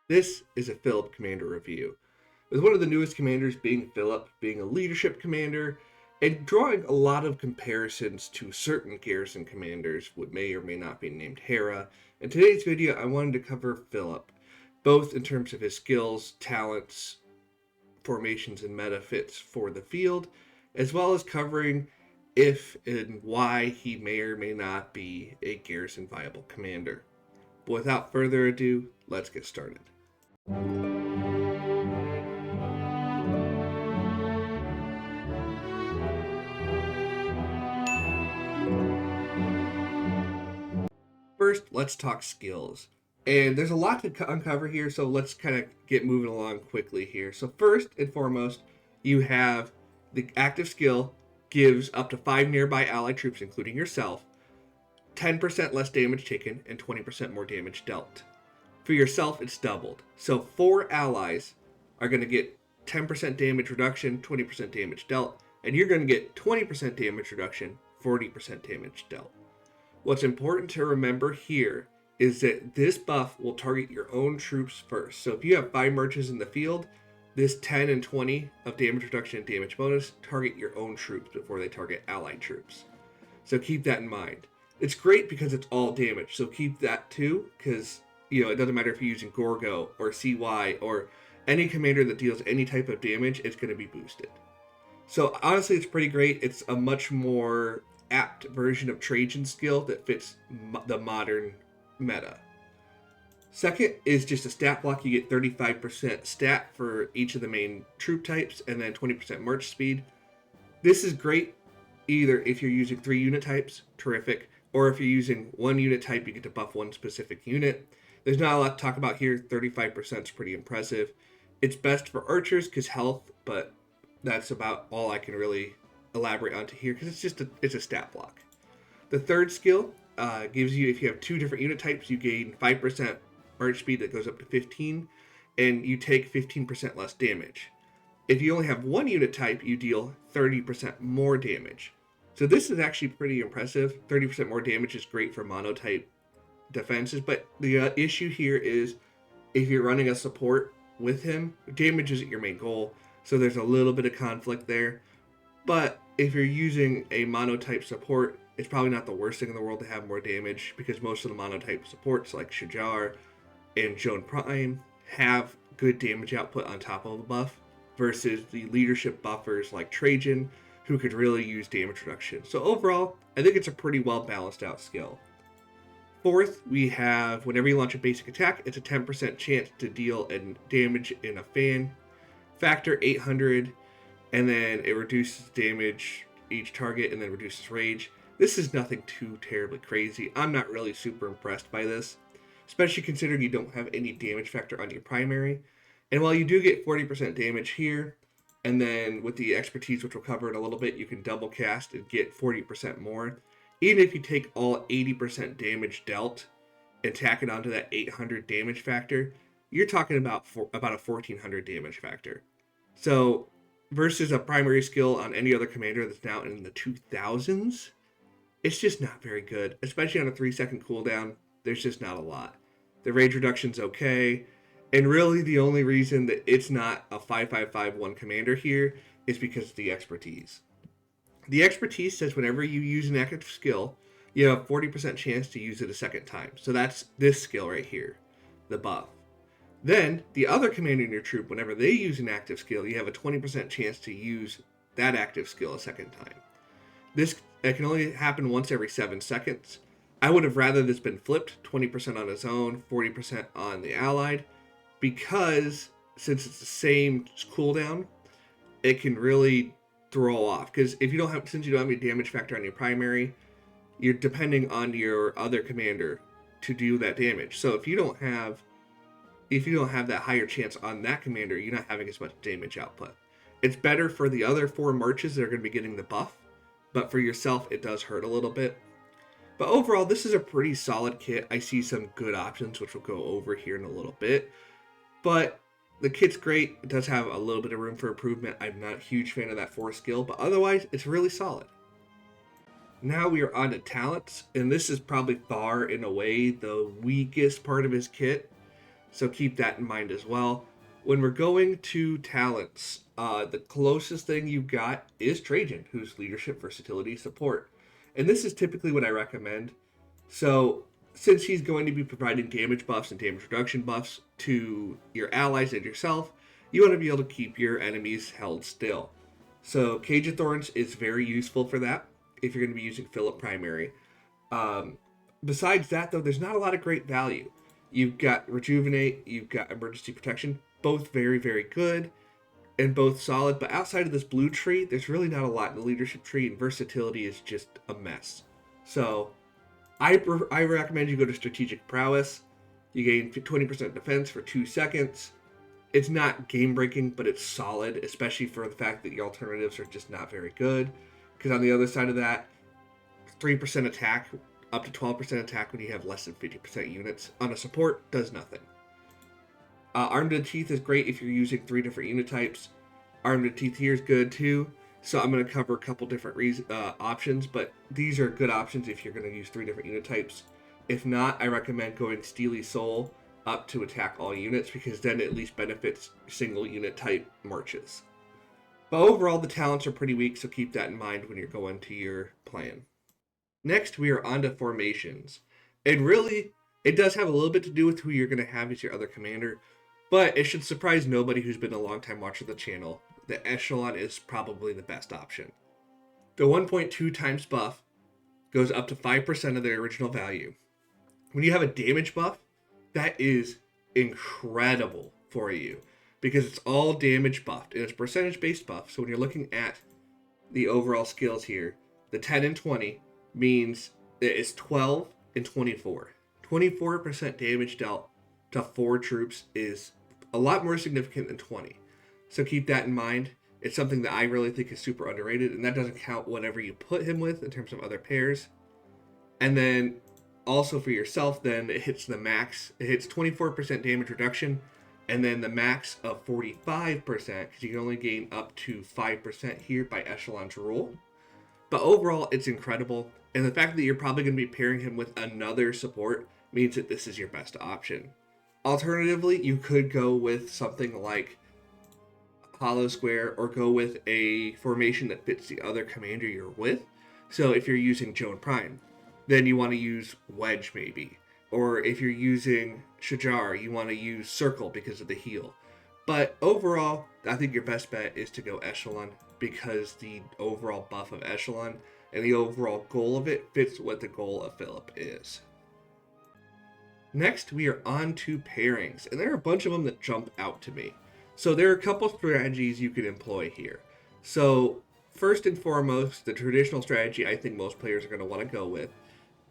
This is a Philip commander review, with one of the newest commanders being Philip, being a leadership commander, and drawing a lot of comparisons to certain garrison commanders, what may or may not be named Hera. In today's video, I wanted to cover Philip, both in terms of his skills, talents, formations, and meta fits for the field, as well as covering if and why he may or may not be a garrison viable commander. But without further ado, let's get started. First, let's talk skills. And there's a lot to uncover here, so let's kind of get moving along quickly here. So first and foremost, you have the active skill gives up to 5 nearby allied troops, including yourself, 10% less damage taken and 20% more damage dealt. For yourself, it's doubled. So 4 allies are going to get 10% damage reduction, 20% damage dealt, and you're going to get 20% damage reduction, 40% damage dealt. What's important to remember here is that this buff will target your own troops first. So if you have 5 marches in the field, this 10 and 20 of damage reduction and damage bonus target your own troops before they target allied troops. So keep that in mind. It's great because it's all damage, so keep that too, because it doesn't matter if you're using Gorgo or CY or any commander that deals any type of damage, it's going to be boosted. So honestly, it's pretty great. It's a much more apt version of Trajan's skill that fits the modern meta. Second is just a stat block. You get 35% stat for each of the main troop types and then 20% march speed. This is great either if you're using 3 unit types, terrific, or if you're using 1 unit type, you get to buff 1 specific unit. There's not a lot to talk about here. 35% is pretty impressive. It's best for archers because health, but that's about all I can really elaborate onto here because it's a stat block. The third skill gives you, if you have 2 different unit types, you gain 5% march speed that goes up to 15, and you take 15% less damage. If you only have 1 unit type, you deal 30% more damage. So this is actually pretty impressive. 30% more damage is great for monotype defenses, but the issue here is if you're running a support with him, damage isn't your main goal, so there's a little bit of conflict there. But if you're using a monotype support, it's probably not the worst thing in the world to have more damage because most of the monotype supports like Shajar and Joan Prime have good damage output on top of the buff versus the leadership buffers like Trajan who could really use damage reduction. So overall, I think it's a pretty well balanced out skill. Fourth, we have whenever you launch a basic attack, it's a 10% chance to deal damage in a fan. Factor 800, and then it reduces damage each target and then reduces rage. This is nothing too terribly crazy. I'm not really super impressed by this, especially considering you don't have any damage factor on your primary. And while you do get 40% damage here, and then with the expertise, which we'll cover in a little bit, you can double cast and get 40% more. Even if you take all 80% damage dealt and tack it onto that 800 damage factor, you're talking about a 1400 damage factor. So versus a primary skill on any other commander that's now in the 2000s, it's just not very good, especially on a 3-second cooldown. There's just not a lot. The rage reduction's okay, and really the only reason that it's not a 5-5-5-1 commander here is because of the expertise. The expertise says whenever you use an active skill, you have a 40% chance to use it a second time. So that's this skill right here, the buff. Then, the other commander in your troop, whenever they use an active skill, you have a 20% chance to use that active skill a second time. This can only happen once every 7 seconds. I would have rather this been flipped, 20% on his own, 40% on the allied, because since it's the same cooldown, it can really throw off. Because since you don't have any damage factor on your primary, you're depending on your other commander to do that damage. So if you don't have that higher chance on that commander, you're not having as much damage output. It's better for the other 4 marches that are going to be getting the buff, but for yourself, it does hurt a little bit. But overall, this is a pretty solid kit. I see some good options, which we'll go over here in a little bit. But the kit's great. It does have a little bit of room for improvement. I'm not a huge fan of that 4 skill, but otherwise, it's really solid. Now we are on to talents, and this is probably far and away the weakest part of his kit. So keep that in mind as well. When we're going to talents, the closest thing you've got is Trajan, who's leadership, versatility, support. And this is typically what I recommend. So since he's going to be providing damage buffs and damage reduction buffs to your allies and yourself, you want to be able to keep your enemies held still. So Cage of Thorns is very useful for that if you're going to be using Philip primary. Besides that, though, there's not a lot of great value. You've got Rejuvenate, you've got Emergency Protection, both very, very good and both solid. But outside of this blue tree, there's really not a lot in the leadership tree, and versatility is just a mess. So I recommend you go to Strategic Prowess. You gain 20% defense for 2 seconds. It's not game-breaking, but it's solid, especially for the fact that your alternatives are just not very good. Because on the other side of that, 3% attack, up to 12% attack when you have less than 50% units on a support does nothing. Armed to the Teeth is great if you're using 3 different unit types. Armed to the Teeth here is good too. So I'm going to cover a couple different options, but these are good options if you're going to use 3 different unit types. If not, I recommend going Steely Soul up to attack all units, because then it at least benefits single unit type marches. But overall, the talents are pretty weak, so keep that in mind when you're going to your plan. Next, we are on to formations. And really, it does have a little bit to do with who you're going to have as your other commander, but it should surprise nobody who's been a long time watcher of the channel. The Echelon is probably the best option. The 1.2 times buff goes up to 5% of their original value. When you have a damage buff, that is incredible for you, because it's all damage buffed, and it's percentage-based buff. So when you're looking at the overall skills here, the 10 and 20 means that it's 12 and 24. 24% damage dealt to 4 troops is a lot more significant than 20. So keep that in mind. It's something that I really think is super underrated, and that doesn't count whatever you put him with in terms of other pairs. And then also for yourself, then it hits the max. It hits 24% damage reduction, and then the max of 45%, because you can only gain up to 5% here by Echelon's rule. But overall, it's incredible, and the fact that you're probably going to be pairing him with another support means that this is your best option. Alternatively, you could go with something like Hollow Square, or go with a formation that fits the other commander you're with. So if you're using Joan Prime, then you want to use Wedge maybe. Or if you're using Shajar, you want to use Circle because of the heal. But overall, I think your best bet is to go Echelon, because the overall buff of Echelon and the overall goal of it fits what the goal of Philip is. Next, we are on to pairings, and there are a bunch of them that jump out to me. So there are a couple strategies you could employ here. So first and foremost, the traditional strategy I think most players are going to want to go with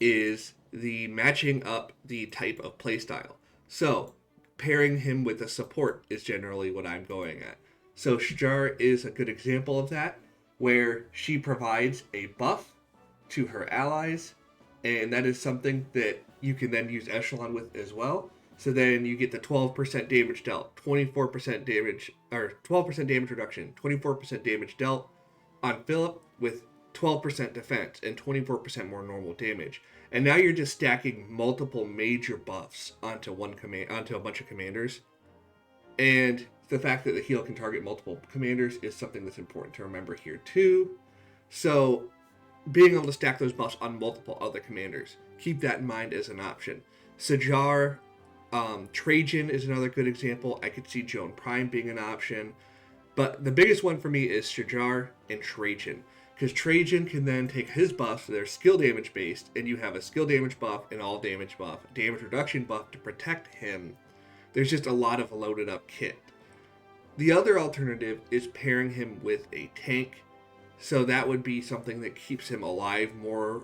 is the matching up the type of playstyle. So pairing him with a support is generally what I'm going at. So Shajar is a good example of that, where she provides a buff to her allies, and that is something that you can then use Echelon with as well. So then you get the 12% damage dealt, 24% damage, or 12% damage reduction, 24% damage dealt on Philip with 12% defense and 24% more normal damage. And now you're just stacking multiple major buffs onto onto a bunch of commanders. And the fact that the heal can target multiple commanders is something that's important to remember here too. So being able to stack those buffs on multiple other commanders, keep that in mind as an option. Shajar, Trajan is another good example. I could see Joan Prime being an option. But the biggest one for me is Shajar and Trajan, because Trajan can then take his buffs, so they're skill damage based, and you have a skill damage buff, an all damage buff, damage reduction buff to protect him. There's just a lot of loaded up kit. The other alternative is pairing him with a tank, so that would be something that keeps him alive more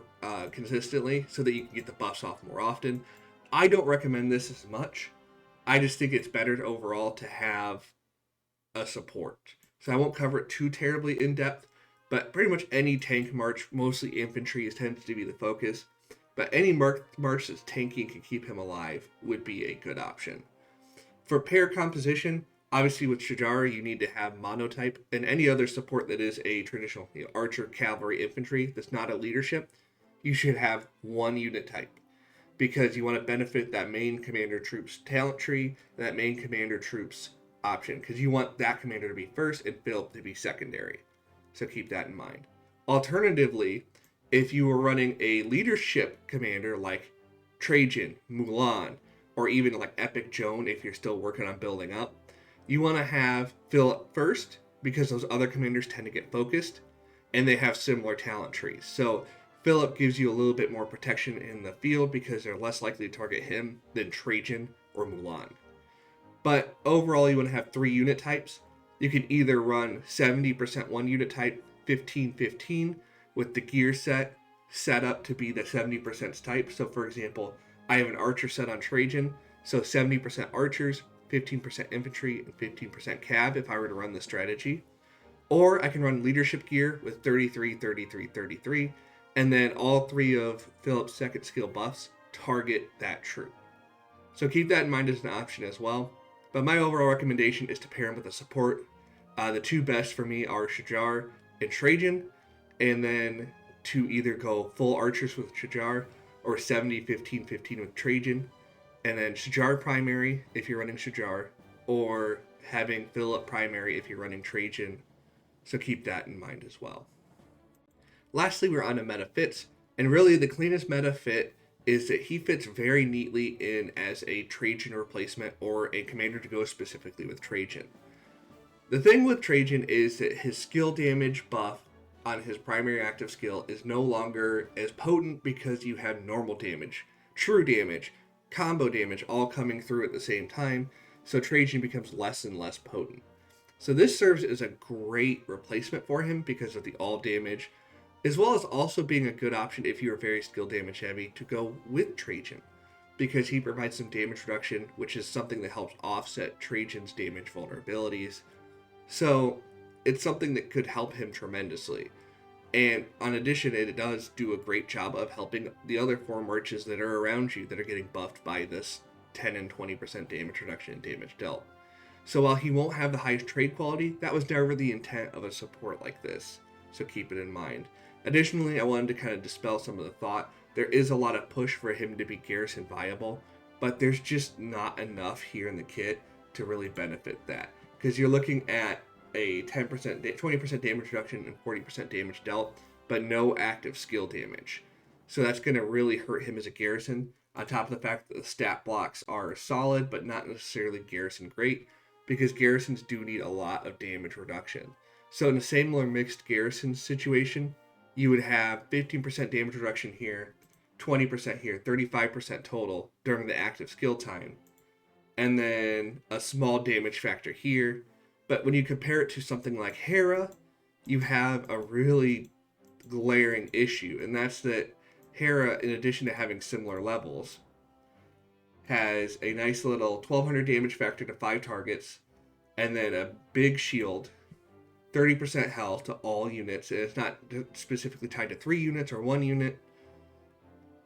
consistently, so that you can get the buffs off more often. I don't recommend this as much. I just think it's better overall to have a support. So I won't cover it too terribly in depth, but pretty much any tank march, mostly infantry, tends to be the focus. But any march that's tanky and can keep him alive would be a good option. For pair composition, obviously with Shajar, you need to have monotype, and any other support that is a traditional archer, cavalry, infantry that's not a leadership, you should have one unit type. because you want to benefit that main commander troops talent tree and that main commander troops option, because you want that commander to be first and Philip to be secondary. So keep that in mind. Alternatively, if you were running a leadership commander like Trajan, Mulan, or even like Epic Joan, if you're still working on building up, you want to have Philip first because those other commanders tend to get focused and they have similar talent trees. So Philip gives you a little bit more protection in the field because they're less likely to target him than Trajan or Mulan. But overall, you want to have 3 unit types. You can either run 70% one unit type, 15-15, with the gear set up to be the 70% type. So for example, I have an archer set on Trajan, so 70% archers, 15% infantry, and 15% cav if I were to run the strategy. Or I can run leadership gear with 33, 33, 33, and then all 3 of Philip's second skill buffs target that troop. So keep that in mind as an option as well. But my overall recommendation is to pair him with a support. The 2 best for me are Shajar and Trajan, and then to either go full archers with Shajar or 70-15-15 with Trajan, and then Shajar primary if you're running Shajar, or having Philip primary if you're running Trajan. So keep that in mind as well. Lastly, we're on to meta fits, and really the cleanest meta fit is that he fits very neatly in as a Trajan replacement or a commander to go specifically with Trajan. The thing with Trajan is that his skill damage buff on his primary active skill is no longer as potent because you have normal damage, true damage, combo damage all coming through at the same time, so Trajan becomes less and less potent. So this serves as a great replacement for him because of the all damage, as well as also being a good option if you are very skill damage heavy to go with Trajan, because he provides some damage reduction, which is something that helps offset Trajan's damage vulnerabilities. So it's something that could help him tremendously. And in addition, it does do a great job of helping the other 4 marches that are around you that are getting buffed by this 10 and 20% damage reduction in damage dealt. So while he won't have the highest trade quality, that was never the intent of a support like this. So keep it in mind. Additionally, I wanted to kind of dispel some of the thought. There is a lot of push for him to be garrison viable, but there's just not enough here in the kit to really benefit that. Because you're looking at a 20% damage reduction and 40% damage dealt, but no active skill damage. So that's going to really hurt him as a garrison, on top of the fact that the stat blocks are solid, but not necessarily garrison great, because garrisons do need a lot of damage reduction. So in a similar mixed garrison situation, you would have 15% damage reduction here, 20% here, 35% total during the active skill time, and then a small damage factor here. But when you compare it to something like Hera, you have a really glaring issue, and that's that Hera, in addition to having similar levels, has a nice little 1200 damage factor to 5 targets, and then a big shield, 30% health to all units, and it's not specifically tied to 3 units or 1 unit,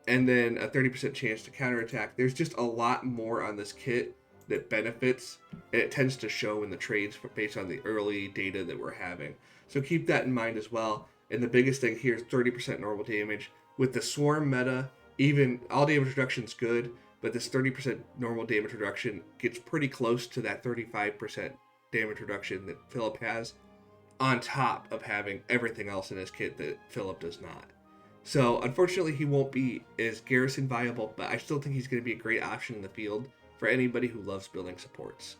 and then a 30% chance to counterattack. There's just a lot more on this kit that benefits, and it tends to show in the trades based on the early data that we're having. So keep that in mind as well. And the biggest thing here is 30% normal damage. With the swarm meta, even all damage reduction is good, but this 30% normal damage reduction gets pretty close to that 35% damage reduction that Philip has, on top of having everything else in his kit that Philip does not. So unfortunately he won't be as garrison viable, but I still think he's going to be a great option in the field for anybody who loves building supports.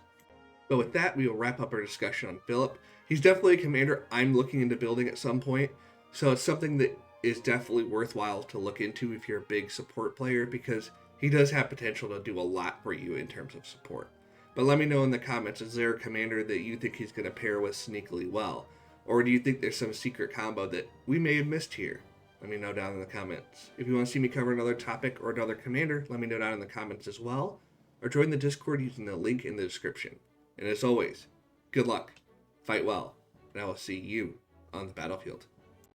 But with that, we will wrap up our discussion on Philip. He's definitely a commander I'm looking into building at some point, so it's something that is definitely worthwhile to look into if you're a big support player, because he does have potential to do a lot for you in terms of support. But let me know in the comments, is there a commander that you think he's going to pair with sneakily well? Or do you think there's some secret combo that we may have missed here? Let me know down in the comments. If you want to see me cover another topic or another commander, let me know down in the comments as well. Or join the Discord using the link in the description. And as always, good luck, fight well, and I will see you on the battlefield.